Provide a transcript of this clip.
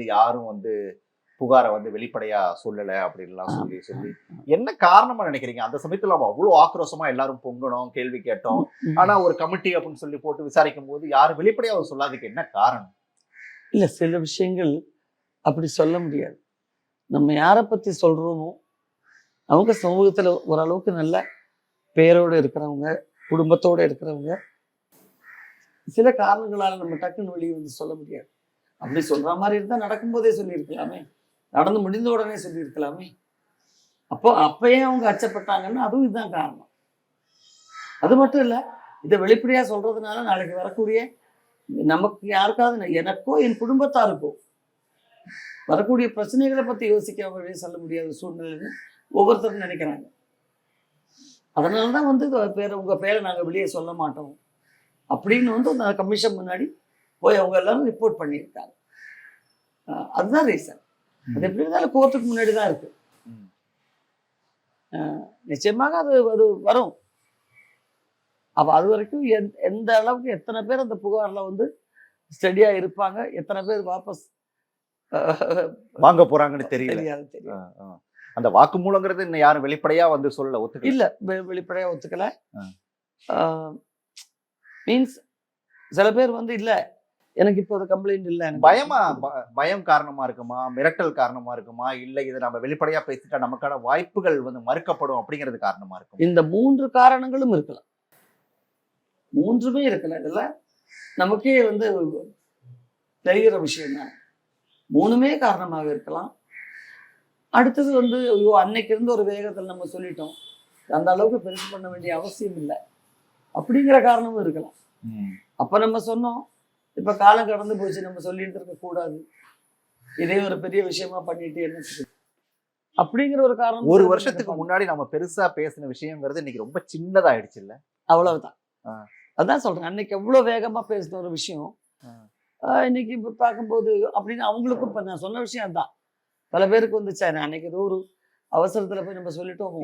வந்து யாரும் வந்து புகாரை வந்து வெளிப்படையா சொல்லல அப்படின்லாம் சொல்லி என்ன காரணமா நினைக்கிறீங்க? அந்த சமயத்துல நம்ம அவ்வளவு ஆக்ரோஷமா எல்லாரும் பொங்கணும், கேள்வி கேட்டோம். ஆனா ஒரு கமிட்டி அப்படின்னு சொல்லி போட்டு விசாரிக்கும் போது யாரும் வெளிப்படையா சொல்லாததுக்கு என்ன காரணம்? இல்ல, சில விஷயங்கள் அப்படி சொல்ல முடியாது. நம்ம யாரை பத்தி சொல்றோமோ அவங்க சமூகத்துல ஓரளவுக்கு நல்ல பேரோட இருக்கிறவங்க, குடும்பத்தோட இருக்கிறவங்க. சில காரணங்களால நம்ம டக்குன்னு வெளியே வந்து சொல்ல முடியாது. அப்படி சொல்ற மாதிரி இருந்தா நடக்கும்போதே சொல்லியிருக்கலாமே, நடந்து முடிந்த உடனே சொல்லியிருக்கலாமே. அப்பயே அவங்க அச்சப்பட்டாங்கன்னா அதுவும் இதுதான் காரணம். அது மட்டும் இல்ல, இதை வெளிப்படையா சொல்றதுனால நாளைக்கு வரக்கூடிய நமக்கு யாருக்காவது, எனக்கோ என் குடும்பத்தாருக்கோ வரக்கூடிய பிரச்சனைகளை பத்தி யோசிக்க வழியே சொல்ல முடியாத சூழ்நிலைன்னு ஒவ்வொருத்தரும் நினைக்கிறாங்க. அதனாலதான் வந்து உங்க பேரை நாங்க வெளியே சொல்ல மாட்டோம் அப்படின்னு வந்து அந்த கமிஷன் முன்னாடி போய் அவங்க எல்லாரும் ரிப்போர்ட் பண்ணியிருக்காங்க. அதுதான் ரீசன். அது எப்படி இருந்தாலும் கோர்ட்டுக்கு முன்னாடி தான் இருக்கு. நிச்சயமாக அது அது வரும். அப்ப அது வரைக்கும் எந்த அளவுக்கு எத்தனை பேர் அந்த புகார்ல வந்து ஸ்டடியா இருப்பாங்க, எத்தனை பேர் வாபஸ் வாங்க போறாங்கன்னு தெரியாது. அந்த வாக்குமூலங்கிறது இன்னும் யாரும் வெளிப்படையா வந்து சொல்ல ஒத்துக்கல. இல்ல, வெளிப்படையா ஒத்துக்கல. மீன்ஸ் சில பேர் வந்து இல்ல எனக்கு இப்போ ஒரு கம்ப்ளைண்ட் இல்ல. பயம் காரணமா இருக்குமா, மிரட்டல் காரணமா இருக்குமா, இல்ல இதை நம்ம வெளிப்படையா பேசிட்டா நமக்கான வாய்ப்புகள் வந்து மறுக்கப்படும் அப்படிங்கிறது காரணமா இருக்கும்? இந்த 3 காரணங்களும் இருக்கலாம். 3மே இருக்கலாம். இதுல நமக்கே வந்து தெரிகிற விஷயம் தான். 3மே காரணமாக இருக்கலாம். அடுத்தது வந்து ஐயோ அன்னைக்கு இருந்த ஒரு வேகத்தில் நம்ம சொல்லிட்டோம், அந்த அளவுக்கு பெருசு பண்ண வேண்டிய அவசியம் இல்லை அப்படிங்கிற காரணமும் இருக்கலாம். அப்ப நம்ம சொன்னோம், இப்ப காலம் கடந்து போச்சு, நம்ம சொல்லிட்டு இருக்க கூடாது, இதே ஒரு பெரிய விஷயமா பண்ணிட்டு என்ன அப்படிங்கிற ஒரு காரணம். ஒரு வருஷத்துக்கு முன்னாடி நம்ம பெருசா பேசின விஷயங்கிறது இன்னைக்கு ரொம்ப சின்னதாயிடுச்சு இல்ல? அவ்வளவுதான். அதான் சொல்றேன், அன்னைக்கு எவ்வளவு வேகமா பேசின ஒரு விஷயம் இன்னைக்கு இப்ப பார்க்கும்போது அப்படின்னு அவங்களுக்கும் இப்ப நான் சொன்ன விஷயம் அதுதான் பல பேருக்கு வந்துச்சு. அன்னைக்கு ஏதோ ஒரு அவசரத்துல போய் நம்ம சொல்லிட்டோம்.